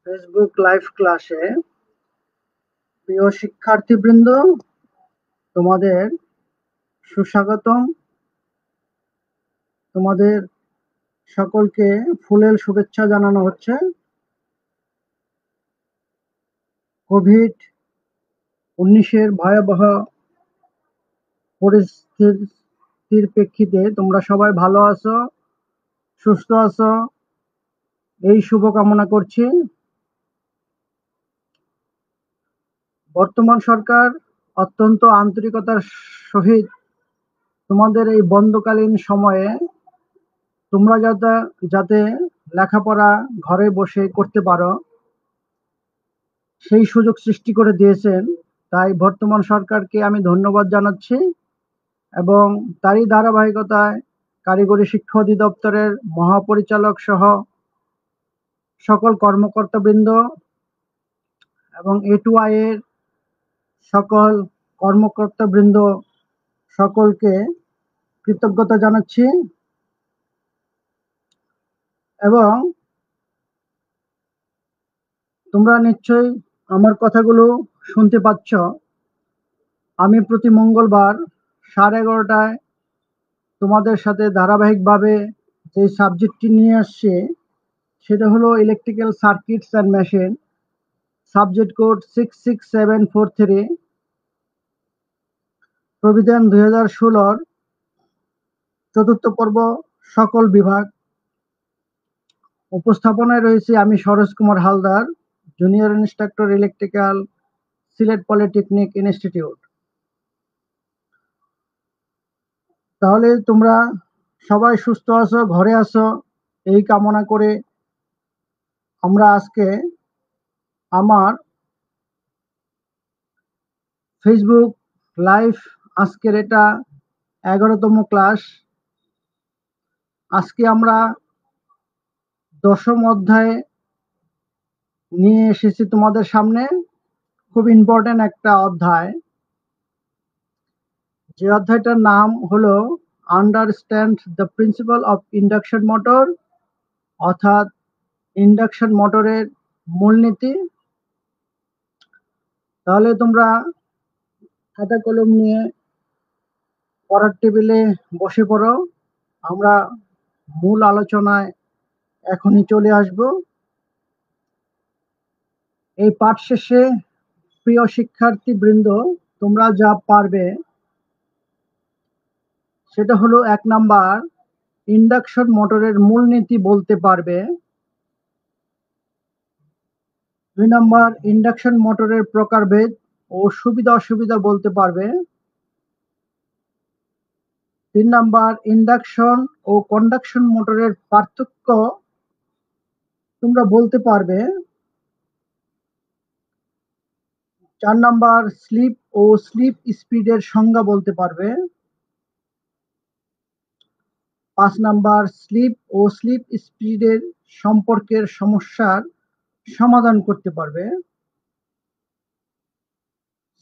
Facebook live ক্লাসে প্রিয় শিক্ষার্থীবৃন্দ, তোমাদের সুস্বাগতম। তোমাদের সকলকে ফুলেল শুভেচ্ছা জানানো হচ্ছে। কোভিড-19 ভয়াবহ পরিস্থিতির প্রেক্ষিতে তোমরা সবাই ভালো আছো, সুস্থ আছো, এই শুভকামনা করছি। বর্তমান সরকার অত্যন্ত আন্তরিকতার সহিত তোমাদের এই বন্ধকালীন সময়ে তোমরা যাতে লেখাপড়া ঘরে বসে করতে পারো সেই সুযোগ সৃষ্টি করে দিয়েছেন, তাই বর্তমান সরকারকে আমি ধন্যবাদ জানাচ্ছি। এবং তারই ধারাবাহিকতায় কারিগরি শিক্ষা অধিদপ্তরের মহাপরিচালক সহ সকল কর্মকর্তাবৃন্দ এবং A2I এর সকল কর্মকর্তাবৃন্দ সকলকে কৃতজ্ঞতা জানাচ্ছি। এবং তোমরা নিশ্চয়ই আমার কথাগুলো শুনতে পাচ্ছ। আমি প্রতি মঙ্গলবার 11:30টায় তোমাদের সাথে ধারাবাহিকভাবে যে সাবজেক্টটি নিয়ে আসছি সেটা হলো electrical circuits and machine, subject code 66743, প্রবিধান 2016 চতুর্থ পর্ব, সকল বিভাগ। উপস্থাপনায় রয়েছে আমি Saroj Kumar Haldar, junior instructor electrical, Sylhet polytechnic institute. তাহলে তোমরা সবাই সুস্থ আছো, ঘরে আছো, এই কামনা করে আমরা আজকে আমার ফেসবুক লাইভ, আজকের এটা 11তম ক্লাস। আজকে আমরা 10ম অধ্যায় নিয়ে এসেছি তোমাদের সামনে। খুব ইম্পর্টেন্ট একটা অধ্যায়, যে অধ্যায়টার নাম হলো understand the principal of induction motor, অর্থাৎ ইন্ডাকশন মোটরের মূলনীতি। তাহলে তোমরা খাতা কলম নিয়ে পড়ার টেবিলে বসে পড়ো। আমরা মূল আলোচনায় এখনই চলে আসব। এই পাঠ শেষে প্রিয় শিক্ষার্থীবৃন্দ, তোমরা যা পারবে সেটা হলো 1 নাম্বার ইন্ডাকশন মোটরের মূলনীতি বলতে পারবে, 2 নাম্বার ইন্ডাকশন মোটরের প্রকারভেদ ও সুবিধা অসুবিধা বলতে পারবে, 3 নাম্বার ইন্ডাকশন ও কন্ডাকশন মোটরের পার্থক্য তোমরা বলতে পারবে, 4 নাম্বার স্লিপ ও স্লিপ স্পিডের সংজ্ঞা বলতে পারবে, 5 নাম্বার স্লিপ ও স্লিপ স্পিডের সম্পর্কের সমস্যার সমাধান করতে পারবে,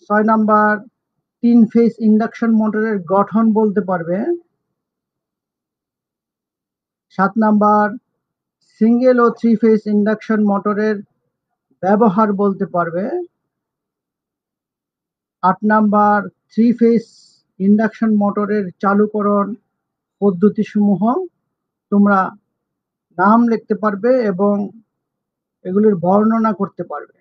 6 নাম্বার 3 ফেজ ইন্ডাকশন মোটরের গঠন বলতে পারবে, 7 নাম্বার সিঙ্গেল ও 3 ফেজ ইন্ডাকশন মোটরের ব্যবহার বলতে পারবে, 8 নাম্বার 3 ফেজ ইন্ডাকশন মোটরের চালুকরণ পদ্ধতিসমূহ তোমরা নাম লিখতে পারবে এবং এগুলির বর্ণনা করতে পারবে।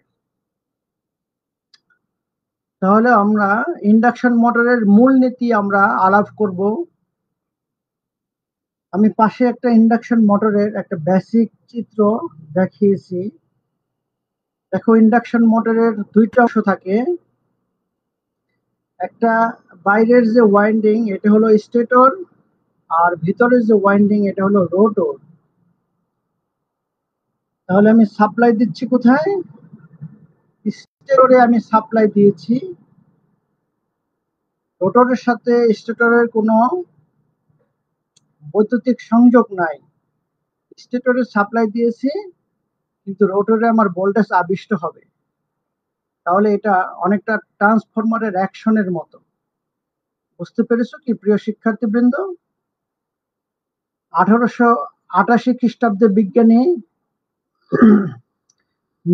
তাহলে আমরা ইন্ডাকশন মোটরের মূলনীতি আমরা আলাপ করব। আমি পাশে একটা ইন্ডাকশন মোটরের একটা বেসিক চিত্র দেখিয়েছি। দেখো, ইন্ডাকশন মোটরের 2টা অংশ থাকে। একটা বাইরের যে ওয়াইন্ডিং এটা হলো স্টেটর, আর ভিতরের যে ওয়াইন্ডিং এটা হলো রোটর। তাহলে আমি সাপ্লাই দিচ্ছি কোথায়? স্টেটরে আমি সাপ্লাই দিয়েছি। রোটরের সাথে স্টেটরের কোনো বৈদ্যুতিক সংযোগ নাই। স্টেটরে সাপ্লাই দিয়েছি, কিন্তু রোটরে আমার ভোল্টেজ আবিষ্ট হবে। তাহলে এটা অনেকটা ট্রান্সফরমারের অ্যাকশনের মতো। বুঝতে পেরেছো কি প্রিয় শিক্ষার্থীবৃন্দ? 1888 খ্রিস্টাব্দে বিজ্ঞানী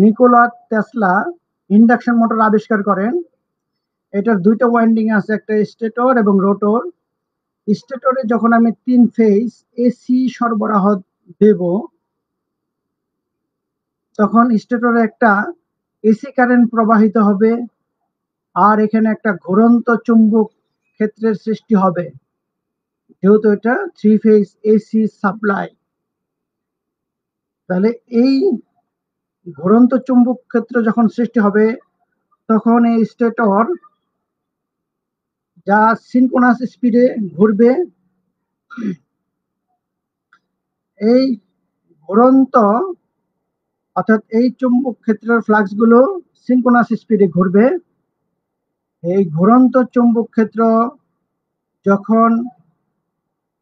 নিকোলা টেসলা ইন্ডাকশন মোটর আবিষ্কার করেন। এটার দুইটা ওয়াইন্ডিং আছে, একটা স্টেটর এবং রোটর। স্টেটরে যখন আমি 3 ফেজ এসি সরবরাহ দেব, তখন স্টেটরে একটা এসি কারেন্ট প্রবাহিত হবে, আর এখানে একটা ঘুরন্ত চুম্বক ক্ষেত্রের সৃষ্টি হবে, যেহেতু এটা 3 ফেজ এসি সাপ্লাই। তাহলে এই ঘুরন্ত চুম্বক ক্ষেত্র যখন সৃষ্টি হবে, তখন এই স্টেটর যা সিনক্রোনাস স্পিডে ঘুরবে, এই ঘুরন্ত অর্থাৎ এই চুম্বক ক্ষেত্রের ফ্লাক্সগুলো সিনক্রোনাস স্পিডে ঘুরবে। এই ঘুরন্ত চুম্বক ক্ষেত্র যখন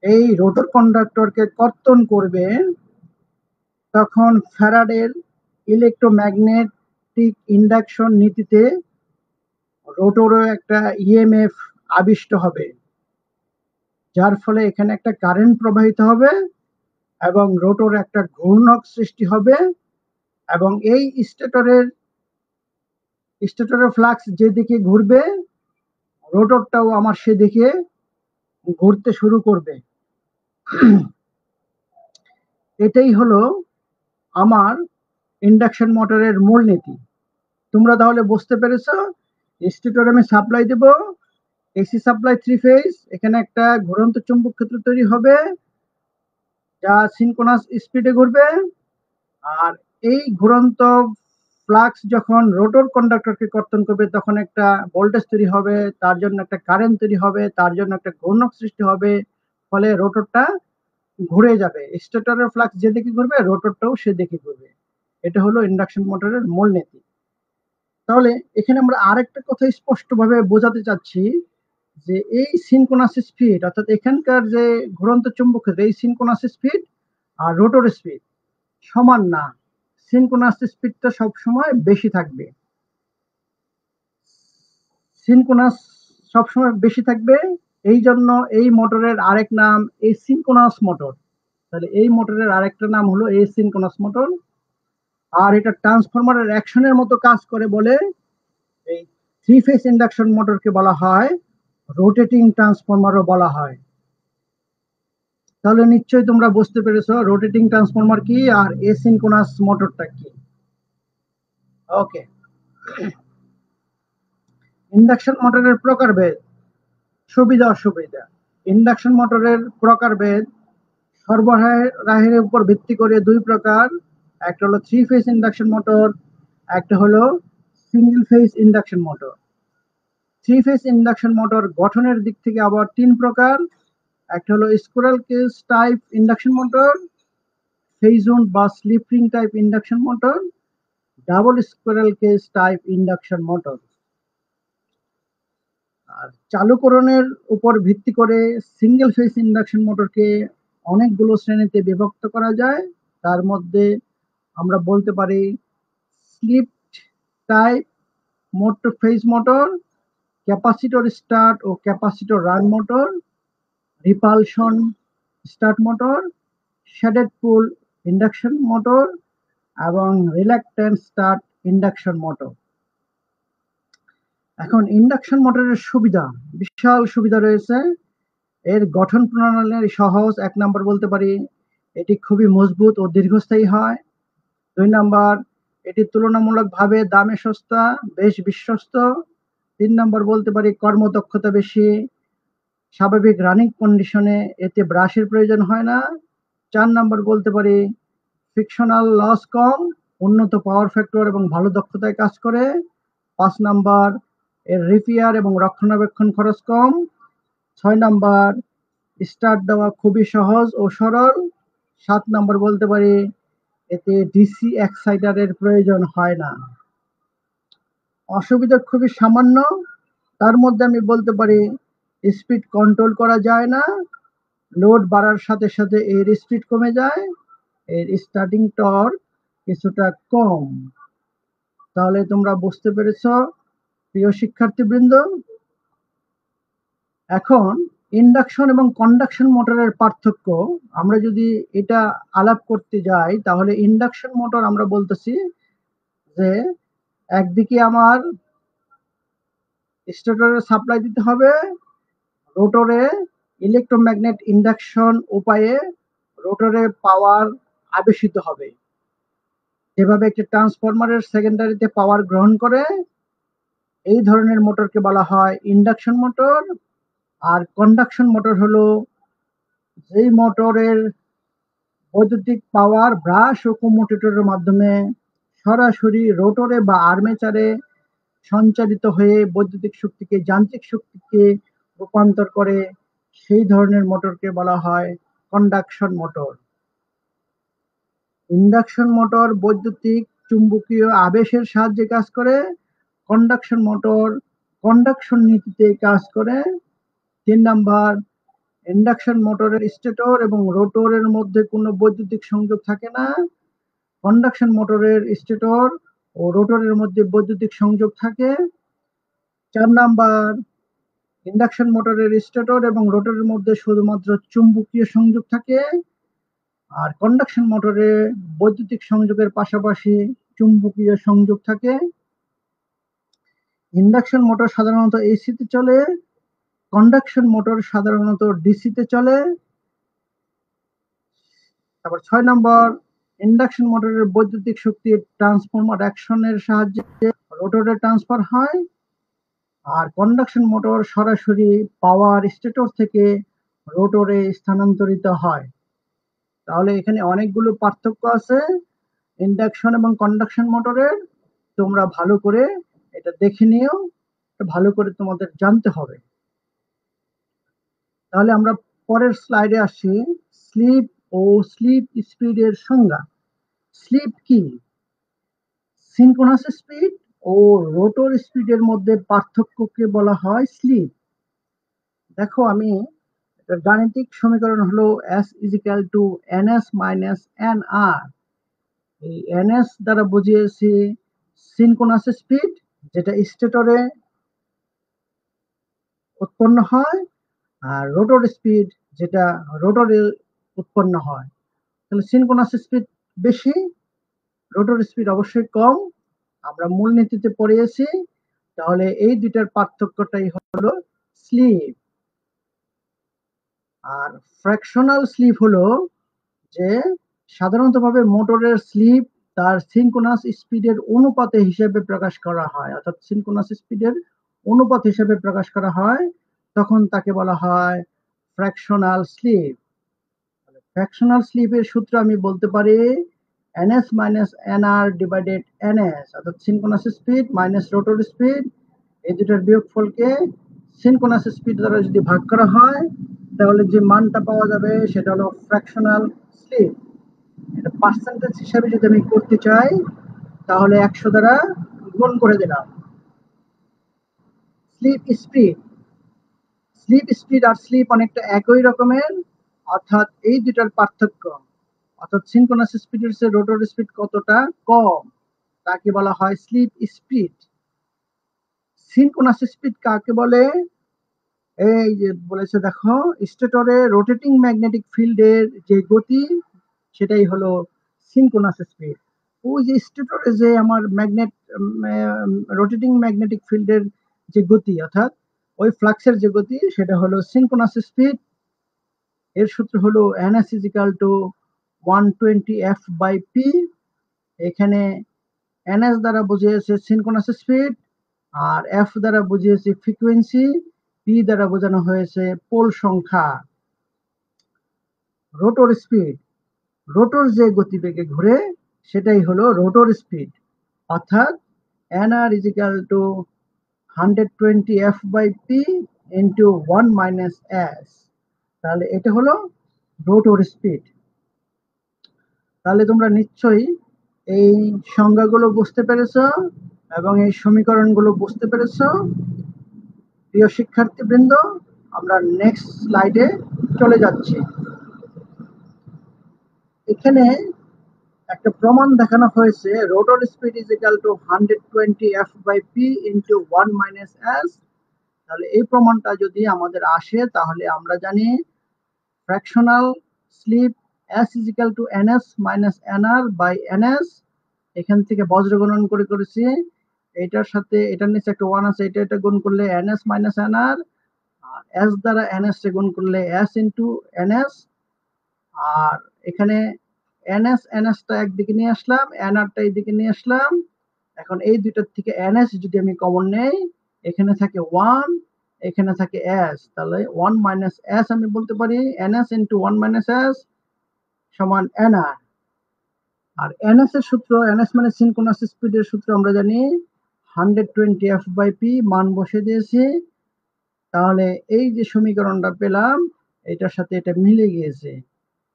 এই রোটর কন্ডাক্টরকে কর্তন করবে, তখন ফ্যারাডের ইলেকট্রোম্যাগনেটিক ইন্ডাকশন নীতিতে রোটরে একটা ইএমএফ আবিষ্ট হবে, যার ফলে এখানে একটা কারেন্ট প্রবাহিত হবে এবং রোটরে একটা ঘূর্ণক সৃষ্টি হবে, এবং এই স্টেটরের ফ্লাক্স যেদিকে ঘুরবে, রোটরটাও আমার সেদিকে ঘুরতে শুরু করবে। এটাই হলো আমার ইন্ডাকশন মোটরের মূলনীতি। তোমরা তাহলে বুঝতে পেরেছো, স্টেটরে আমি সাপ্লাই দেব, এসি সাপ্লাই 3 ফেজ, এখানে একটা ঘুরন্ত চুম্বক ক্ষেত্র তৈরি হবে যা সিনক্রোনাস স্পিডে ঘুরবে, আর এই ঘুরন্ত ফ্লাক্স যখন রোটর কন্ডাক্টরকে কর্তন করবে, তখন একটা ভোল্টেজ তৈরি হবে, তার জন্য একটা কারেন্ট তৈরি হবে, তার জন্য একটা ঘূর্ণক সৃষ্টি হবে, ফলে রোটরটা ঘুরে যাবে। স্টেটরের ফ্লাক্স যেদিকে ঘুরবে, রোটরটাও সেদিকে ঘুরবে। এটা হলো ইন্ডাকশন মোটরের মূলনীতি। তাহলে এখানে আমরা আরেকটা কথা স্পষ্টভাবে বোঝাতে চাচ্ছি, যে এই সিনক্রোনাস স্পিড অর্থাৎ এখানকার যে ঘুরন্ত চুম্বক ক্ষেত্র, এই সিনক্রোনাস স্পিড আর রোটর স্পিড সমান না। সিনক্রোনাস স্পিডটা সবসময় বেশি থাকবে, সিনক্রোনাস সবসময় বেশি থাকবে। এই জন্য এই মোটরের আরেক নাম এসিনক্রোনাস মোটর। তাহলে এই মোটরের আরেকটা নাম হলো এসিনক্রোনাস মোটর। আর এটা ট্রান্সফরমারের অ্যাকশনের মতো কাজ করে বলে এই 3 ফেজ ইন্ডাকশন মোটরকে বলা হয় রোটেটিং ট্রান্সফরমারও বলা হয়। তাহলে নিশ্চয়ই তোমরা বুঝতে পেরেছো রোটেটিং ট্রান্সফরমার কি আর এসিনক্রোনাস মোটরটা কি। ওকে, ইন্ডাকশন মোটরের প্রকারভেদ, সুবিধা অসুবিধা। ইন্ডাকশন মোটরের প্রকারভেদ সরবরাহের উপর ভিত্তি করে দুই প্রকার, একটা হলো 3 ফেজ ইন্ডাকশন মোটর, একটা হলো single phase induction motor. 3 phase induction motor গঠনের দিক থেকে আবার 3 প্রকার, একটা হলো squirrel cage type induction motor, phase wound বা slip ring type induction motor, double squirrel cage type induction motor. আর চালুকরণের উপর ভিত্তি করে সিঙ্গেল ফেজ ইন্ডাকশন মোটরকে অনেকগুলো শ্রেণীতে বিভক্ত করা যায়। তার মধ্যে আমরা বলতে পারি slip type motor phase motor, capacitor start ও capacitor run motor, repulsion start motor, shaded pole induction motor এবং রিল্যাক্টেন্ট স্টার্ট ইন্ডাকশন মোটর। এখন ইন্ডাকশন মোটরের সুবিধা, বিশাল সুবিধা রয়েছে। এর গঠন প্রণালী সহজ, 1 নম্বর বলতে পারি এটি খুবই মজবুত ও দীর্ঘস্থায়ী হয়। 2 নম্বর, এটি তুলনামূলকভাবে দামে সস্তা, বেশ বিশ্বস্ত। 3 নম্বর বলতে পারি কর্মদক্ষতা বেশি, স্বাভাবিক রানিং কন্ডিশনে এতে ব্রাশের প্রয়োজন হয় না। 4 নম্বর বলতে পারি ফ্রিকশনাল লস কম, উন্নত পাওয়ার ফ্যাক্টর এবং ভালো দক্ষতায় কাজ করে। 5 নম্বর, এর রিপেয়ার এবং রক্ষণাবেক্ষণ খরচ কম। 6 নম্বর, স্টার্ট দেওয়া খুবই সহজ ও সরল। 7 নম্বর বলতে পারি এতে ডিসি এক্সাইটারের প্রয়োজন হয় না। অসুবিধা খুবই সামান্য, তার মধ্যে আমি বলতে পারি স্পিড কন্ট্রোল করা যায় না, লোড বাড়ার সাথে সাথে এর স্পিড কমে যায়, এর স্টার্টিং টর্ক কিছুটা কম। তাহলে তোমরা বুঝতে পেরেছ প্রিয় শিক্ষার্থীবৃন্দ। এখন ইন্ডাকশন এবং কন্ডাকশন মোটরের পার্থক্য আমরা যদি এটা আলাপ করতে যাই, তাহলে ইন্ডাকশন মোটর আমরা বলতেছি যে একদিকে আমার স্টেটরে সাপ্লাই দিতে হবে, রোটরে ইলেকট্রোম্যাগনেট ইন্ডাকশন উপায়ে রোটরে পাওয়ার আবেশিত হবে। যেভাবে একটি ট্রান্সফরমারের সেকেন্ডারিতে পাওয়ার গ্রহণ করে, এই ধরনের মোটরকে বলা হয় ইন্ডাকশন মোটর। আর কন্ডাকশন মোটর হলো যেই মোটরের বৈদ্যুতিক পাওয়ার ব্রাশ ও কম্যুটেটরের মাধ্যমে সরাসরি রোটরে বা আর্মেচারে সঞ্চারিত হয়ে বৈদ্যুতিক শক্তিকে যান্ত্রিক শক্তিতে রূপান্তর করে, সেই ধরনের মোটরকে বলা হয় কন্ডাকশন মোটর। ইন্ডাকশন মোটর বৈদ্যুতিক চুম্বকীয় আবেশের সাহায্যে কাজ করে। কন্ডাকশন মোটর কন্ডাকশন নীতিতে কাজ করে। 3 নাম্বার, ইন্ডাকশন মোটরের স্টেটর এবং রোটরের মধ্যে কোনো বৈদ্যুতিক সংযোগ থাকে না। কন্ডাকশন মোটরের স্টেটর ও রোটরের মধ্যে বৈদ্যুতিক সংযোগ থাকে। 4 নাম্বার, ইন্ডাকশন মোটরের স্টেটর এবং রোটরের মধ্যে শুধুমাত্র চুম্বকীয় সংযোগ থাকে। আর কন্ডাকশন মোটরে বৈদ্যুতিক সংযোগের পাশাপাশি চুম্বকীয় সংযোগ থাকে। ইন্ডাকশন মোটর সাধারণত এসিতে চলে, কন্ডাকশন মোটর সাধারণত ডিসিতে চলে। তারপর 6 নম্বর, ইন্ডাকশন মোটরের বৈদ্যুতিক শক্তি ট্রান্সফরমার অ্যাকশনের সাহায্যে রোটরে ট্রান্সফার হয়। আর কন্ডাকশন মোটর সরাসরি পাওয়ার স্টেটর থেকে রোটরে স্থানান্তরিত হয়। তাহলে এখানে অনেকগুলো পার্থক্য আছে ইন্ডাকশন এবং কন্ডাকশন মোটরের। তোমরা ভালো করে এটা দেখে নিও, ভালো করে তোমাদের জানতে হবে। তাহলে আমরা পরের স্লাইডে আসি, স্লিপ ও স্লিপ স্পিডের সংজ্ঞা। স্লিপ কি? সিনক্রোনাস স্পিড ও রোটর স্পিডের মধ্যে পার্থক্যকে বলা হয় স্লিপ। দেখো, আমি গাণিতিক সমীকরণ হলো S = ns - nr। এই ns দ্বারা বুঝিয়েছি সিনক্রোনাস স্পিড, যেটা স্টেটরে উৎপন্ন হয়, আর রোটর স্পিড যেটা রোটরে উৎপন্ন হয়। তাহলে সিনক্রোনাস স্পিড বেশি, রোটর স্পিড অবশ্যই কম। আমরা মূলনীতিতে পড়িয়েছি। তাহলে এই দুইটার পার্থক্যটাই হলো স্লিপ। আর ফ্র্যাকশনাল স্লিপ হলো যে সাধারণতভাবে মোটরের স্লিপ তার সিনক্রোনাস স্পিডের অনুপাতে হিসেবে প্রকাশ করা হয়, অর্থাৎ সিনক্রোনাস স্পিডের অনুপাত হিসেবে প্রকাশ করা হয়, তখন তাকে বলা হয় ফ্র্যাকশনাল স্লিপ। ফ্র্যাকশনাল স্লিপের সূত্র আমি বলতে পারি ns - nr / ns, অর্থাৎ synchronous speed minus rotor speed, এই দুটার বিয়োগফলকে সিনক্রোনাস স্পিড দ্বারা যদি ভাগ করা হয়, তাহলে যে মানটা পাওয়া যাবে সেটা হলো ফ্র্যাকশনাল স্লিপ। এটা পার্সেন্টেজ হিসাবে যদি আমি করতে চাই, তাহলে 100 দ্বারা গুণ করে দিলাম। স্লিপ স্পিড, স্লিপ স্পিড আর স্লিপ অনেকটা একই রকমের, অর্থাৎ এই দুটার পার্থক্য, অর্থাৎ সিনক্রোনাস স্পিডের চেয়ে রোটর স্পিড কতটা কম, তাকে বলা হয় স্লিপ স্পিড। সিনক্রোনাস স্পিড কাকে বলে? এই যে বলেছে দেখো, স্টেটরে রোটেটিং ম্যাগনেটিক ফিল্ডের যে গতি, সেটাই হলো সিনক্রোনাস স্পিড। ওই যে স্টেটরে যে আমার ম্যাগনেট রোটেটিং ম্যাগনেটিক ফিল্ডের যে গতি, অর্থাৎ ওই ফ্লাক্সের যে গতি, সেটা হলো সিনক্রোনাস স্পিড। এর সূত্র হলো ns = 120f/p। এখানে ns দ্বারা বুঝিয়েছে সিনক্রোনাস স্পিড, আর f দ্বারা বুঝিয়েছে ফ্রিকোয়েন্সি, p দ্বারা বোঝানো হয়েছে পোল সংখ্যা। রোটর স্পিড, রোটর যে গতিবেগে ঘুরে সেটাই হলো রোটর স্পিড, অর্থাৎ nr = 120f/p × 1 - s। তাহলে এটা হলো রোটর স্পিড। তাহলে তোমরা নিশ্চয়ই এই সংজ্ঞাগুলো বুঝতে পেরেছো এবং এই সমীকরণগুলো বুঝতে পেরেছো। প্রিয় শিক্ষার্থীবৃন্দ, আমরা নেক্সট স্লাইডে চলে যাচ্ছি। এখানে একটা প্রমাণ দেখানো হয়েছে, রোটর স্পিড = 120f/p × 1 - s। তাহলে এই প্রমাণটা যদি আমাদের আসে, তাহলে আমরা জানি fractional slip S = ns - nr/ns, এখান থেকে বজ্র গুণন করেছি, এটার সাথে এটার নিচে একটা 1 আছে, এটা গুণ করলে ns মাইনাস nr, আর s দ্বারা ns কে গুণ করলে s ইনটু ns, আর এখানে ns টা একদিকে নিয়ে আসলাম, nr টা এইদিকে নিয়ে আসলাম। এখন এই দুইটার থেকে ns যদি আমি কমন নেই, এখানে থাকে 1, এখানে থাকে s, তাহলে 1 মাইনাস s আমি বলতে পারি ns ইনটু 1 মাইনাস s সমান nr। আর ns এর সূত্র, ns মানে সিনক্রোনাস স্পিডের সূত্র আমরা জানি 120 f/p, মান বসে দিয়েছি। তাহলে এই যে সমীকরণটা পেলাম এটার সাথে এটা মিলে গিয়েছে।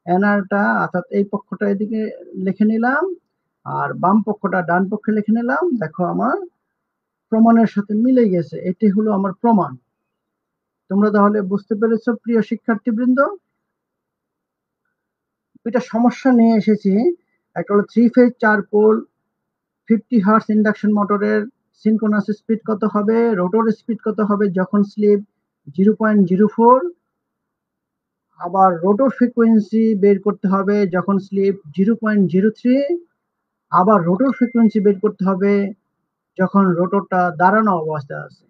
nrটা অর্থাৎ এই পক্ষটা এদিকে লিখে নিলাম আর বাম পক্ষটা ডান পক্ষে লিখে নিলাম। দেখো আমার প্রমাণের সাথে মিলে গেছে, এটি হলো আমার প্রমাণ। তোমরা তাহলে বুঝতে পেরেছো প্রিয় শিক্ষার্থীবৃন্দ। দুইটা সমস্যা নিয়ে এসেছি, একটা হলো 3 ফেজ 4 পোল 50 হার্টজ ইন্ডাকশন মোটরের সিনক্রোনাস স্পিড কত হবে, রোটর স্পিড কত হবে যখন স্লিপ 0.04, আবার রোটর ফ্রিকোয়েন্সি বের করতে হবে যখন স্লিপ 0.03, আবার রোটর ফ্রিকোয়েন্সি বের করতে হবে যখন রোটরটা দাঁড়ানো অবস্থায় আছে।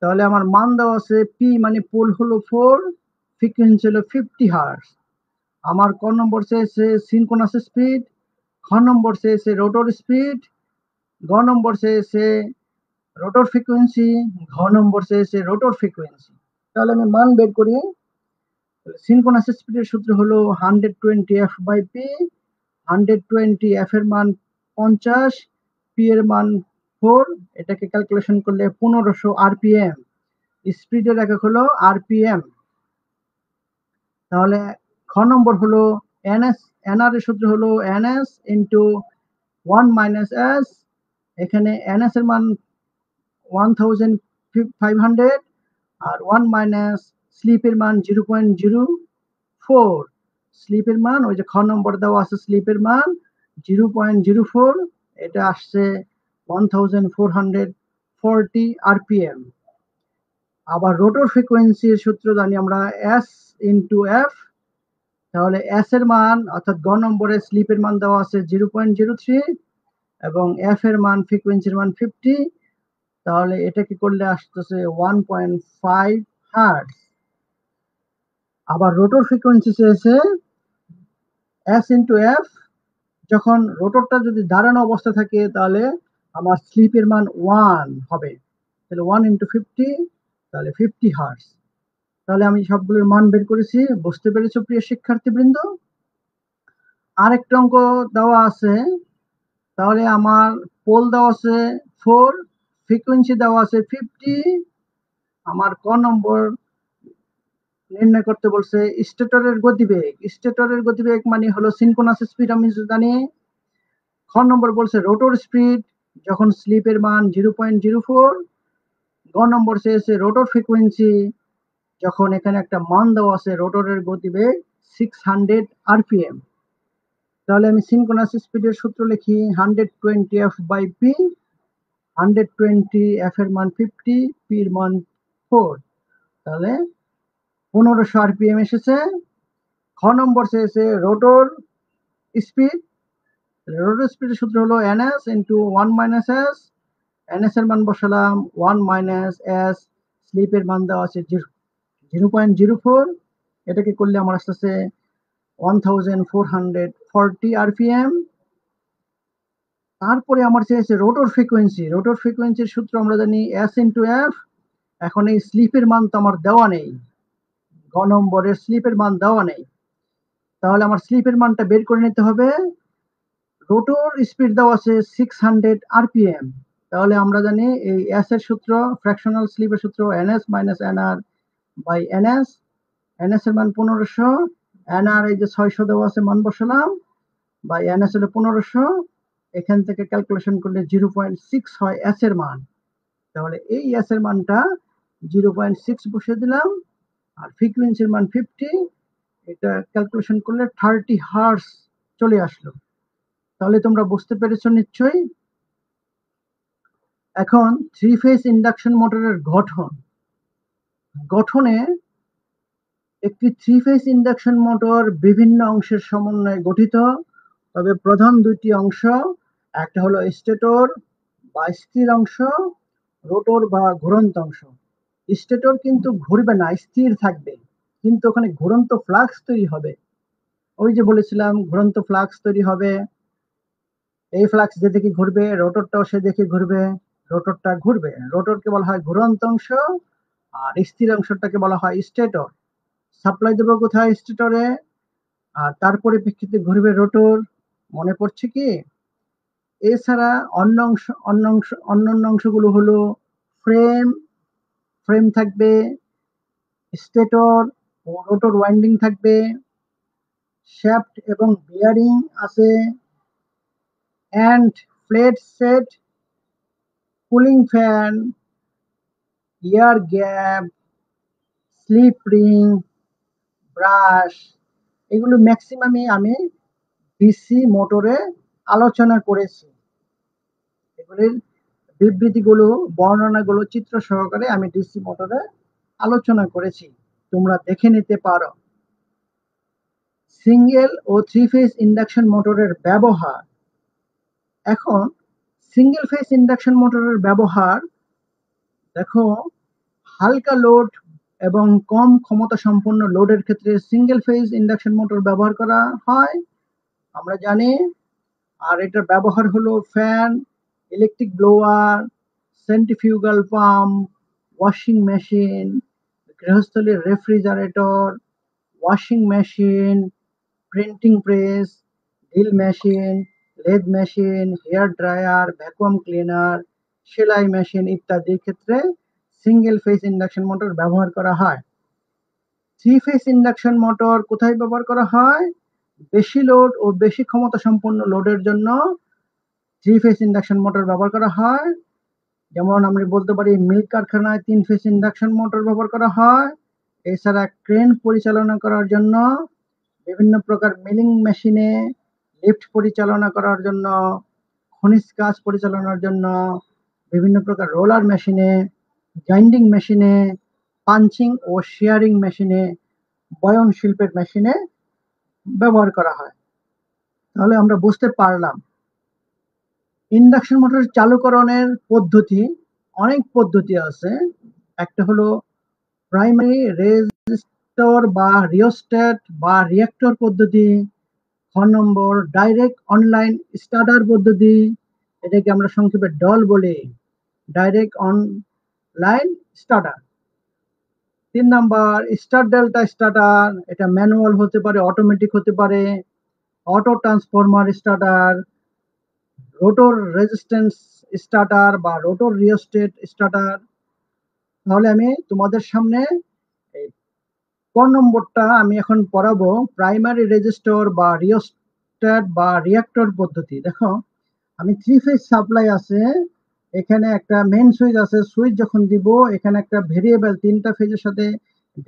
তাহলে আমার মান দেওয়া আছে পি মানে পোল হলো 4, ফ্রিকোয়েন্সি হলো 50 হার্টজ। আমার ক নম্বর চেয়েছে সিনক্রোনাস স্পিড, খ নম্বর চেয়েছে রোটর স্পিড, গ নম্বর চেয়েছে রোটর ফ্রিকোয়েন্সি, ঘ নম্বর চেয়েছে রোটর ফ্রিকোয়েন্সি। তাহলে আমি মান বের করি। সিনক্রোনাস স্পিডের সূত্র হলো 120 f/p, 120 f এর মান 50, p এর মান 4, এটাকে ক্যালকুলেশন করলে 1500 rpm, স্পিডের একক হলো rpm। তাহলে খ নম্বর হলো ns, nr এর সূত্র হলো ns ইনটু 1 মাইনাস s, এখানে ns এর মান 1500 আর 1 মাইনাস স্লিপের মান 0.04, স্লিপের মান ওই যে খ নম্বর দেওয়া আছে স্লিপের মান 0.04, এটা আসছে 1440 rpm। আবার রোটর ফ্রিকোয়েন্সির সূত্র জানি আমরা s ইনটু f, তাহলে s এর মান অর্থাৎ গ নম্বরে স্লিপের মান দেওয়া আছে 0.03 এবং f এর মান ফ্রিকোয়েন্সির মান 50, তাহলে এটা কি করলে আসতেছে 1.5 হার্টজ। আবার রোটর ফ্রিকোয়েন্সি চেয়েছে s ইনটু f, যখন রোটরটা যদি দাঁড়ানো অবস্থা থাকে তাহলে আমার স্লিপের মান 1 হবে, তাহলে 1 ইনটু 50, তাহলে 50 হার্টজ। তাহলে আমি সবগুলোর মান বের করেছি, বুঝতে পেরেছো প্রিয় শিক্ষার্থীবৃন্দ। আরেকটা অঙ্ক দেওয়া আছে, তাহলে আমার পোল দেওয়া আছে 4, ফ্রিকোয়েন্সি দেওয়া আছে 50, আমার ক নম্বর নির্ণয় করতে বলছে স্টেটরের গতিবেগ। স্টেটরের গতিবেগ মানে হলো সিনক্রোনাস স্পিড আমি জানি। খ নম্বর বলছে রোটর স্পিড যখন স্লিপের মান 0.04, গ নম্বর চেয়েছে রোটর ফ্রিকোয়েন্সি যখন এখানে একটা মান দেওয়া আছে রোটরের গতিবেগ 600 rpm। তাহলে আমি সিনক্রোনাস স্পিডের সূত্র লিখি 120 f/p, 120 f এর মান 50, p এর মান 4, তাহলে 1500 rpm এসেছে। খ নম্বর চেয়েছে রোটর স্পিড, রোটর স্পিডের সূত্র হলো ns into 1 minus s, ns এর মান বসালাম 1 মাইনাস s, স্লিপের মান দেওয়া আছে 0.04, এটাকে করলে আমার আসতেছে 1440 rpm। তারপরে আমার চেয়েছে রোটর ফ্রিকোয়েন্সি, রোটর ফ্রিকোয়েন্সির সূত্র আমরা জানি s ইনটু f। এখন এই স্লিপের মান তো আমার দেওয়া নেই, গ নম্বরের স্লিপের মান দেওয়া নেই, তাহলে আমার স্লিপের মানটা বের করে নিতে হবে। রোটর স্পিড দেওয়া আছে 600 rpm, তাহলে আমরা জানি এই s এর সূত্র ফ্র্যাকশনাল স্লিপের সূত্র ns minus nr by ns, ns এর মান 1500, nr এই যে 600 দেওয়া আছে মান বসালাম, বাই ns হলো 1500, এখান থেকে ক্যালকুলেশন করলে 0.6 হয় s এর মান, তাহলে এই s এর মানটা 0.6 বসে দিলাম, আর ফ্রিকোয়েন্সির মান 50, এটা ক্যালকুলেশন করলে 30 হার্টজ চলে আসলো। তাহলে তোমরা বুঝতে পেরেছো নিশ্চয়ই। এখন 3 ফেজ ইন্ডাকশন মোটরের গঠনে একটি 3 ফেজ ইন্ডাকশন মোটর বিভিন্ন অংশের সমন্বয়ে গঠিত, তবে প্রধান দুইটি অংশ একটা হলো স্টেটর বা স্থির অংশ, রোটর বা ঘুরন্ত অংশ। স্টেটর কিন্তু ঘুরবে না, স্থির থাকবে, কিন্তু ওখানে ঘুরন্ত ফ্লাক্স তৈরি হবে। ওই যে বলেছিলাম ঘুরন্ত ফ্লাক্স তৈরি হবে, এই ফ্লাক্স যেদিকে ঘুরবে রোটরটাও সেদিকে ঘুরবে, রোটরটা ঘুরবে, রোটরকে বলা হয় ঘুরন্ত অংশ, আর স্থির অংশটাকে বলা হয় স্টেটর। সাপ্লাই দেবো কোথায়? স্টেটরে, আর তার পরিপ্রেক্ষিতে ঘুরবে রোটর। মনে পড়ছে কি? এছাড়া অন্যান্য অংশগুলো হলো ফ্রেম, ফ্রেম থাকবে, স্টেটর ও রোটর ওয়াইন্ডিং থাকবে, শ্যাফট এবং বিয়ারিং আছে, end plate set, cooling fan, air gap, slip ring, brush, এগুলো ম্যাক্সিমামই আমি ডিসি মোটরে আলোচনা করেছি। এগুলির বিবৃতিগুলো, বর্ণনাগুলো চিত্র সহকারে আমি ডিসি মোটরে আলোচনা করেছি, তোমরা দেখে নিতে পারো। সিঙ্গেল ও থ্রি ফেজ ইন্ডাকশন মোটরের ব্যবহার। এখন সিঙ্গেল ফেজ ইন্ডাকশন মোটরের ব্যবহার দেখো, হালকা লোড এবং কম ক্ষমতা সম্পন্ন লোডের ক্ষেত্রে সিঙ্গেল ফেজ ইন্ডাকশন মোটর ব্যবহার করা হয়, আমরা জানি। আর এটার ব্যবহার হলো fan, electric blower, centrifugal pump, washing machine, গৃহস্থলীর refrigerator, washing machine, printing press, drill machine, lathe machine, hair dryer, vacuum cleaner, সেলাই মেশিন ইত্যাদির ক্ষেত্রে সিঙ্গেল ফেজ ইন্ডাকশন মোটর ব্যবহার করা হয়। থ্রি ফেজ ইন্ডাকশন মোটর কোথায় ব্যবহার করা হয়? বেশি লোড ও বেশি ক্ষমতা সম্পন্ন লোডের জন্য থ্রি ফেজ ইন্ডাকশন মোটর ব্যবহার করা হয়। যেমন আমরা বলতে পারি মিল কারখানায় 3 ফেজ ইন্ডাকশন মোটর ব্যবহার করা হয়। এছাড়া ক্রেন পরিচালনা করার জন্য, বিভিন্ন প্রকার মিলিং মেশিনে, লিফট পরিচালনা করার জন্য, খনিজ কাজ পরিচালনার জন্য, বিভিন্ন প্রকার রোলার মেশিনে, গ্রাইন্ডিং মেশিনে, পাঞ্চিং ও শেয়ারিং মেশিনে, বয়ন শিল্পের মেশিনে ব্যবহার করা হয়। তাহলে আমরা বুঝতে পারলাম ইন্ডাকশন মোটর চালুকরণের পদ্ধতি, অনেক পদ্ধতি আছে। একটা হলো প্রাইমারি রেজিস্টর বা রিওস্ট্যাট বা রিঅ্যাক্টর পদ্ধতি। 6 নম্বর ডাইরেক্ট অনলাইন স্টার্টার পদ্ধতি, এটাকে আমরা সংক্ষেপে ডল বলি, direct online starter. 3 number star delta starter, এটা ম্যানুয়াল হতে পারে, অটোমেটিক হতে পারে। Auto transformer starter, rotor resistance starter বা রোটর রিওস্ট্যাট স্টার্টার। তাহলে আমি তোমাদের সামনে এই ক নম্বরটা আমি এখন পড়াবো, প্রাইমারি রেজিস্টর বা রিওস্ট্যাট বা রিঅ্যাক্টর পদ্ধতি। দেখো, আমি 3 ফেজ সাপ্লাই আছে, এখানে একটা মেইন সুইচ আছে, সুইচ যখন দিব এখানে একটা ভেরিয়েবল, 3টা ফেজের সাথে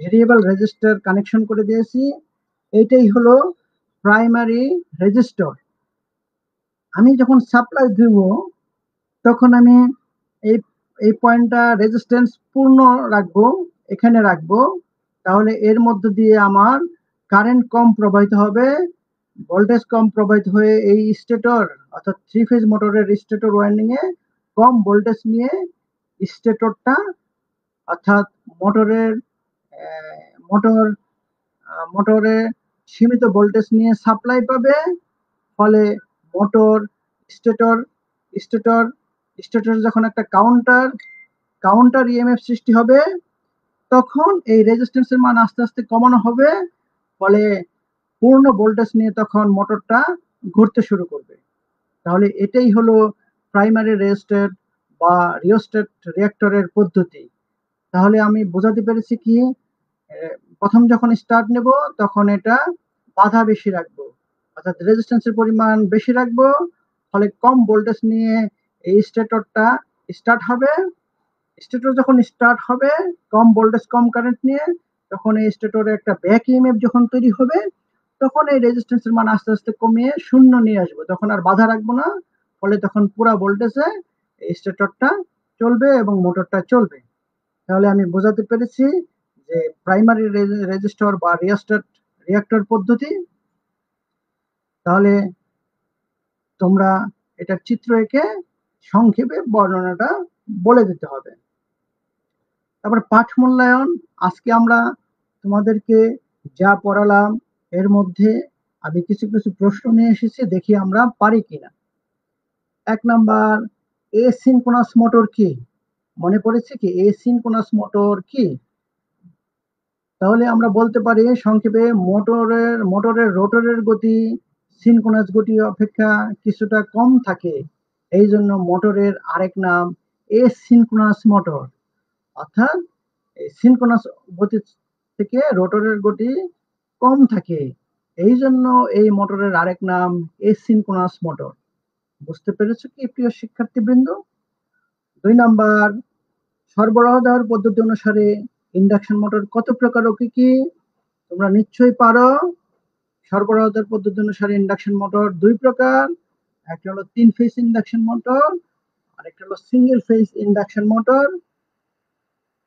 ভেরিয়েবল রেজিস্টার কানেকশন করে দিয়েছি, এটাই হলো প্রাইমারি রেজিস্টর। আমি যখন সাপ্লাই দিব তখন আমি এই এই পয়েন্টটা রেজিস্ট্যান্স পূর্ণ রাখবো, এখানে রাখবো, তাহলে এর মধ্য দিয়ে আমার কারেন্ট কম প্রবাহিত হবে, ভোল্টেজ কম প্রবাহিত হয়ে এই স্টেটর অর্থাৎ 3 ফেজ মোটরের স্টেটর ওয়াইন্ডিং এ কম ভোল্টেজ নিয়ে স্টেটরটা অর্থাৎ মোটরের মোটর মোটরে সীমিত ভোল্টেজ নিয়ে সাপ্লাই পাবে, ফলে মোটর স্টেটর স্টেটর স্টেটর যখন একটা কাউন্টার ইএমএফ সৃষ্টি হবে, তখন এই রেজিস্ট্যান্সের মান আস্তে আস্তে কমানো হবে, ফলে পূর্ণ ভোল্টেজ নিয়ে তখন মোটরটা ঘুরতে শুরু করবে। তাহলে এটাই হলো প্রাইমারি রেজিস্ট্যাট বা রিওস্ট্যাট রিঅ্যাক্টরের পদ্ধতি। তাহলে আমি বোঝাতে পেরেছি কি, প্রথম যখন স্টার্ট নেব তখন এটা বাধা বেশি রাখবো, অর্থাৎ রেজিস্ট্যান্সের পরিমাণ বেশি রাখবো, ফলে কম ভোল্টেজ নিয়ে এই স্টেটরটা স্টার্ট হবে। স্টেটর যখন স্টার্ট হবে কম ভোল্টেজ কম কারেন্ট নিয়ে, তখন এই স্টেটরে একটা ব্যাক ইএমএফ যখন তৈরি হবে, তখন এই রেজিস্ট্যান্সের মান আস্তে আস্তে কমিয়ে শূন্য নিয়ে আসবো, তখন আর বাধা রাখবো না, ফলে তখন পুরা ভোল্টেজে এই স্টেটরটা চলবে এবং মোটরটা চলবে। তাহলে আমি বোঝাতে পেরেছি যে প্রাইমারি রেজিস্টর বা রিওস্ট্যাট রিঅ্যাক্টর পদ্ধতি। তাহলে তোমরা এটার চিত্র এঁকে সংক্ষেপে বর্ণনাটা বলে দিতে হবে। তারপর পাঠ মূল্যায়ন। আজকে আমরা তোমাদেরকে যা পড়ালাম এর মধ্যে আমি কিছু কিছু প্রশ্ন নিয়ে এসেছি, দেখি আমরা পারি কিনা। 1 নাম্বার, এসিনক্রোনাস মোটর কি? মনে পড়েছে কি এসিনক্রোনাস মোটর কি? তাহলে আমরা বলতে পারি সংক্ষেপে মোটরের রোটরের গতি সিনক্রোনাস গতি অপেক্ষা কিছুটা কম থাকে, এই জন্য মোটরের আরেক নাম এসিনক্রোনাস মোটর। অর্থাৎ সিনক্রোনাস গতি থেকে রোটরের গতি কম থাকে, এই জন্য এই মোটরের আরেক নাম এসিনক্রোনাস মোটর। বুঝতে পেরেছো কি প্রিয় শিক্ষার্থীবৃন্দ? 2 নাম্বার, সরবরাহ দেওয়ার পদ্ধতি অনুসারে ইন্ডাকশন মোটর কত প্রকার ও কি কি? তোমরা নিশ্চয়ই পারো। সরবরাহ দেওয়ার পদ্ধতি অনুসারে ইন্ডাকশন মোটর 2 প্রকার, একটা হলো 3 ফেজ ইন্ডাকশন মোটর আর একটা হলো সিঙ্গেল ফেজ ইন্ডাকশন মোটর।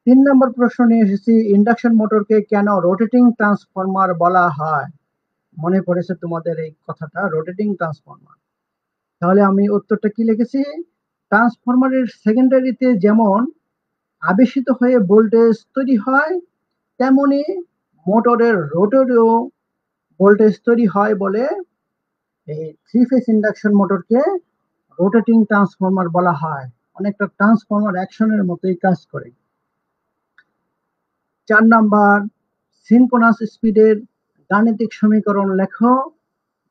3 নম্বর প্রশ্ন নিয়ে এসেছি, ইন্ডাকশন মোটরকে কেন রোটেটিং ট্রান্সফরমার বলা হয়? মনে পড়েছে তোমাদের এই কথাটা, রোটেটিং ট্রান্সফরমার। তাহলে আমি উত্তরটা কি লিখেছি, ট্রান্সফরমারের সেকেন্ডারিতে যেমন আবেশিত হয়ে ভোল্টেজ তৈরি হয়, তেমনি মোটরের রোটরেও ভোল্টেজ তৈরি হয় বলে এই 3 ফেজ ইন্ডাকশন মোটরকে রোটেটিং ট্রান্সফরমার বলা হয়। অনেকটা ট্রান্সফরমার অ্যাকশনের মতোই কাজ করে। 4 নাম্বার, সিনক্রোনাস স্পিডের গাণিতিক সমীকরণ লেখো।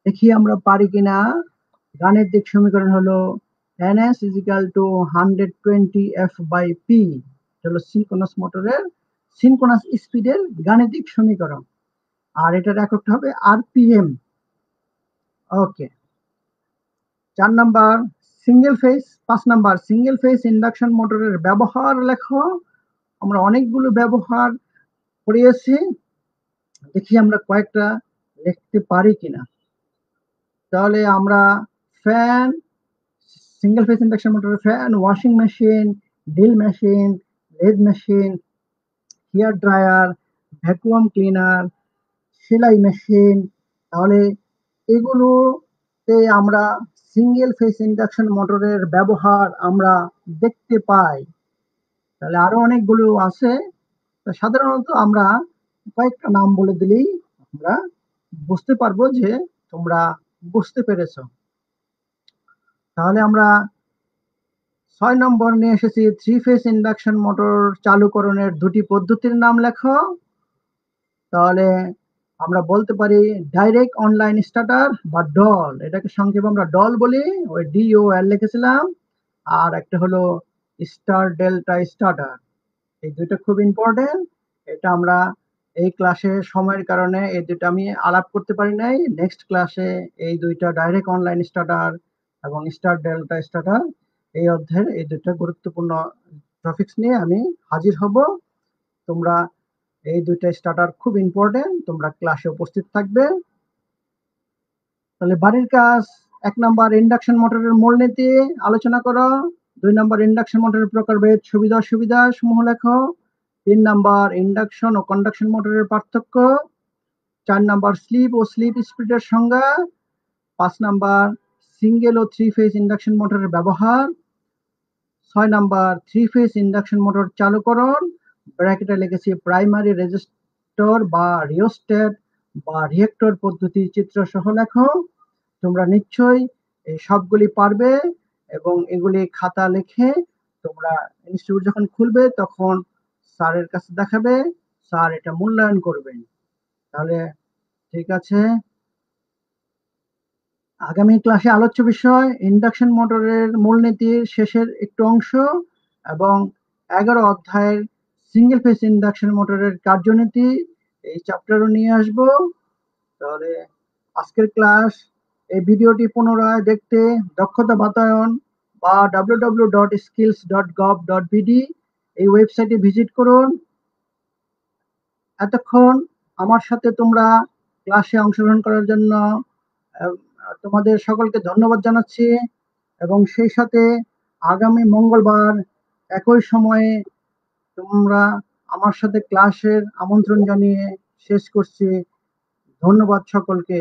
দেখি আমরা পারি কিনা। গাণিতিক সমীকরণ হলো ns = 120 f/p। হলো সিনক্রোনাস মোটরের সিনক্রোনাস স্পিডের গাণিতিক সমীকরণ, আর এটার এককটা হবে rpm। ওকে। 4 number, single phase. 5 number, single phase induction মোটরের ব্যবহার লেখো। আমরা অনেকগুলো ব্যবহার পড়িয়েছি, দেখি আমরা কয়েকটা লিখতে পারি কিনা। তাহলে আমরা ফ্যান, সিঙ্গেল ফেজ ইন্ডাকশন মোটরের fan, washing machine, drill machine, lathe machine, hair dryer, vacuum cleaner, সেলাই মেশিন, তাহলে এগুলোতে আমরা সিঙ্গেল ফেজ ইন্ডাকশন মোটরের ব্যবহার আমরা দেখতে পাই। তাহলে আরো অনেকগুলো আছে, সাধারণত আমরা কয়েকটা নাম বলে দিলেই আমরা বুঝতে পারবো যে তোমরা বুঝতে পেরেছো। তাহলে আমরা 6 নম্বর নিয়ে এসেছি, 3 ফেজ ইন্ডাকশন মোটর চালুকরণের 2টি পদ্ধতির নাম লেখো। তাহলে আমরা বলতে পারি ডাইরেক্ট অনলাইন স্টার্টার বা ডল, এটাকে সংক্ষেপে আমরা ডল বলি, ওই DOL লিখেছিলাম। আর একটা হলো স্টার ডেল্টা স্টার্টার। এই দুইটা খুব ইম্পর্টেন্ট। এটা আমরা এই ক্লাসে সময়ের কারণে এই দুইটা আমি আলাপ করতে পারি নাই। নেক্সট ক্লাসে এই দুইটা ডাইরেক্ট অনলাইন স্টার্টার এবং স্টার ডেল্টা স্টার্টার এই অধ্যায়ের এই দুইটা গুরুত্বপূর্ণ টপিকস নিয়ে আমি হাজির হব। তোমরা এই দুইটা স্টার্টার খুব ইম্পর্টেন্ট, তোমরা ক্লাসে উপস্থিত থাকবে। তাহলে বাড়ির কাজ। 1 নাম্বার, ইন্ডাকশন মোটরের মূলনীতি আলোচনা করো। 2 নাম্বার, ইন্ডাকশন মোটরের প্রকারভেদ, সুবিধা অসুবিধা সমূহ লেখো। 3 নাম্বার, ইন্ডাকশন ও কন্ডাকশন মোটরের পার্থক্য। 4 নাম্বার, স্লিপ ও স্লিপ স্পিডের সংজ্ঞা। 5 নাম্বার, সিঙ্গেল ও 3 ফেজ ইন্ডাকশন মোটরের ব্যবহার। 6 নাম্বার, 3 ফেজ ইন্ডাকশন মোটর চালুকরণ, ব্র্যাকেটে লিখেছি প্রাইমারি রেজিস্টর বা রিওস্ট্যাট বা রিয়েক্টর পদ্ধতি চিত্র সহ লেখো। তোমরা নিশ্চয়ই এই সবগুলি পারবে এবং এগুলি খাতা লিখে তোমরা ইনস্টিটিউট যখন খুলবে তখন স্যারের কাছে দেখাবে, স্যার এটা মূল্যায়ন করবেন। তাহলে ঠিক আছে, আগামী ক্লাসে আলোচ্য বিষয় ইন্ডাকশন মোটরের মূলনীতির শেষের একটু অংশ এবং 11 অধ্যায়ের সিঙ্গেল ফেজ ইন্ডাকশন মোটরের কার্যনীতি এই চ্যাপ্টারও নিয়ে আসব। তাহলে আজকের ক্লাস, এই ভিডিওটি পুনরায় দেখতে দক্ষতা বাতায়ন বা www.skills.gov.bd এই ওয়েবসাইটে ভিজিট করুন। এতক্ষণ আমার সাথে তোমরা ক্লাসে অংশগ্রহণ করার জন্য তোমাদের সকলকে ধন্যবাদ জানাচ্ছি এবং সেই সাথে আগামী মঙ্গলবার একই সময়ে তোমরা আমার সাথে ক্লাসের আমন্ত্রণ জানিয়ে শেষ করছি। ধন্যবাদ সকলকে।